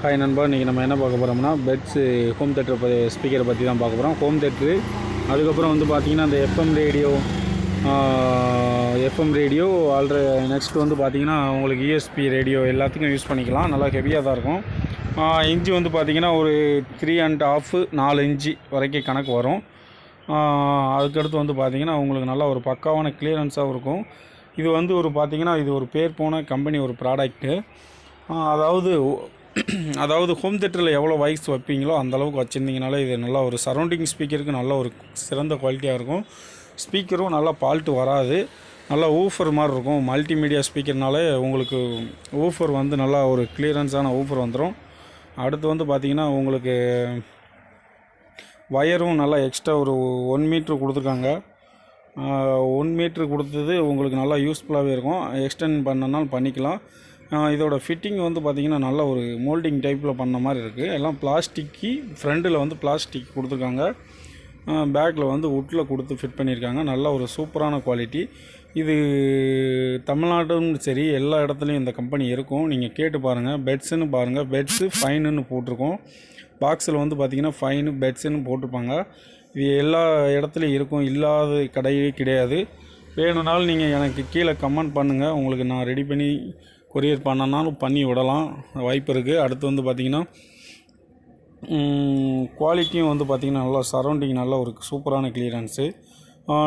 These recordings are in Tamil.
ஹாய் நண்பா, இன்றைக்கி நம்ம என்ன பார்க்க போகிறோம்னா பெட்ஸு ஹோம் தேட்டர் ஸ்பீக்கரை பற்றி தான் பார்க்க போகிறோம். ஹோம் தேட்ரு, அதுக்கப்புறம் வந்து பார்த்திங்கன்னா அந்த எஃப்எம் ரேடியோ நெக்ஸ்ட் வந்து பார்த்திங்கன்னா உங்களுக்கு ESP ரேடியோ எல்லாத்துக்கும் யூஸ் பண்ணிக்கலாம். நல்லா ஹெவியாக தான் இருக்கும். இன்ச்சு வந்து பார்த்திங்கன்னா ஒரு 3.5 4 இன்ச்சு வரைக்கும் கணக்கு வரும். அதுக்கடுத்து வந்து பார்த்திங்கன்னா உங்களுக்கு நல்லா ஒரு பக்காவான கிளியரன்ஸாகவும் இருக்கும். இது வந்து பார்த்திங்கன்னா இது ஒரு பேர் போன கம்பெனி ஒரு ப்ராடக்ட்டு. அதாவது ஹோம் தேட்டரில் எவ்வளோ வாய்ஸ் வைப்பீங்களோ அந்தளவுக்கு வச்சுருந்தீங்கனாலே இது நல்லா ஒரு சரௌண்டிங் ஸ்பீக்கருக்கு நல்ல ஒரு சிறந்த குவாலிட்டியாக இருக்கும். ஸ்பீக்கரும் நல்லா ஃபால்ட்டு வராது, நல்லா ஊஃபர் மாதிரி இருக்கும். மல்டிமீடியா ஸ்பீக்கர்னாலே உங்களுக்கு ஊஃபர் வந்து நல்லா ஒரு கிளியரன்ஸான ஊஃபர் வந்துடும். அடுத்து வந்து பார்த்திங்கன்னா உங்களுக்கு வயரும் நல்லா எக்ஸ்ட்ரா ஒரு 1 மீட்ரு கொடுத்துருக்காங்க. 1 மீட்ரு கொடுத்தது உங்களுக்கு நல்லா யூஸ்ஃபுல்லாகவே இருக்கும். எக்ஸ்டெண்ட் பண்ணனாலும் பண்ணிக்கலாம். இதோட ஃபிட்டிங் வந்து பார்த்திங்கன்னா நல்ல ஒரு மோல்டிங் டைப்பில் பண்ண மாதிரி இருக்குது. எல்லாம் பிளாஸ்டிக்கு, ஃப்ரண்டில் வந்து பிளாஸ்டிக் கொடுத்துருக்காங்க, பேக்கில் வந்து வுட்டில் கொடுத்து ஃபிட் பண்ணியிருக்காங்க. நல்ல ஒரு சூப்பரான குவாலிட்டி. இது தமிழ்நாடும் சரி எல்லா இடத்துலையும் இந்த கம்பெனி இருக்கும். நீங்கள் கேட்டு பாருங்கள். பெட்ஸுன்னு பாருங்கள், பெட்ஸு ஃபைனுன்னு போட்டிருக்கோம். பாக்ஸில் வந்து பார்த்திங்கன்னா ஃபைனு பெட்ஸுன்னு போட்டிருப்பாங்க. இது எல்லா இடத்துலையும் இருக்கும், இல்லாத கடையே கிடையாது. வேணும்னாலும் நீங்கள் எனக்கு கீழே கமெண்ட் பண்ணுங்கள், உங்களுக்கு நான் ரெடி பண்ணி கொரியர் பண்ணனாலும் பண்ணி விடலாம், வாய்ப்பு இருக்குது. அடுத்து வந்து பார்த்திங்கன்னா குவாலிட்டியும் வந்து பார்த்திங்கன்னா நல்லா சரௌண்டிங் நல்ல ஒரு சூப்பரான கிளியரன்ஸு.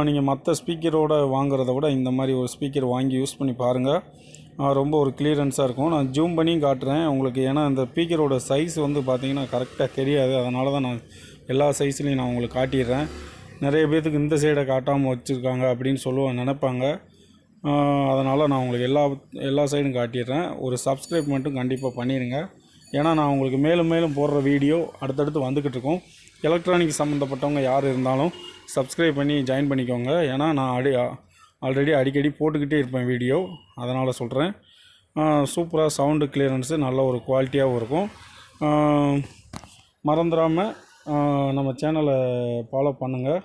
நீங்கள் மற்ற ஸ்பீக்கரோடு வாங்குறத விட இந்த மாதிரி ஒரு ஸ்பீக்கர் வாங்கி யூஸ் பண்ணி பாருங்கள். ரொம்ப ஒரு கிளியரன்ஸாக இருக்கும். நான் ஜூம் பண்ணி காட்டுறேன் உங்களுக்கு, ஏன்னா இந்த ஸ்பீக்கரோட சைஸ் வந்து பார்த்திங்கன்னா கரெக்டாக தெரியாது. அதனால தான் நான் எல்லா சைஸ்லேயும் நான் உங்களுக்கு காட்டிடுறேன். நிறைய பேர்த்துக்கு இந்த சைடை காட்டாமல் வச்சுருக்காங்க அப்படின்னு நினைப்பாங்க. அதனால் நான் உங்களுக்கு எல்லா சைடும் காட்டிடுறேன். ஒரு சப்ஸ்கிரைப் மட்டும் கண்டிப்பாக பண்ணிடுங்க. ஏன்னா நான் உங்களுக்கு மேலும் மேலும் போடுற வீடியோ அடுத்தடுத்து வந்துக்கிட்டு இருக்கும். எலக்ட்ரானிக் சம்மந்தப்பட்டவங்க யார் இருந்தாலும் சப்ஸ்கிரைப் பண்ணி ஜாயின் பண்ணிக்கோங்க. ஏன்னா நான் ஆல்ரெடி அடிக்கடி போட்டுக்கிட்டே இருப்பேன் வீடியோ, அதனால் சொல்கிறேன். சூப்பராக சவுண்டு கிளியரன்ஸு நல்ல ஒரு குவாலிட்டியாகவும் இருக்கும். மறந்துடாமல் நம்ம சேனலை ஃபாலோ பண்ணுங்கள்.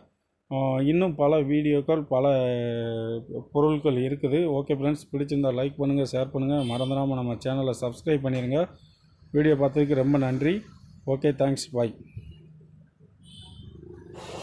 இன்னும் பல வீடியோக்கள், பல பொருட்கள் இருக்குது. ஓகே ஃப்ரெண்ட்ஸ், பிடிச்சிருந்தால் லைக் பண்ணுங்கள், ஷேர் பண்ணுங்கள். மறந்துடாமல் நம்ம சேனலை சப்ஸ்கிரைப் பண்ணிடுங்க. வீடியோ பார்த்ததுக்கு ரொம்ப நன்றி. ஓகே, தேங்க்ஸ், பாய்.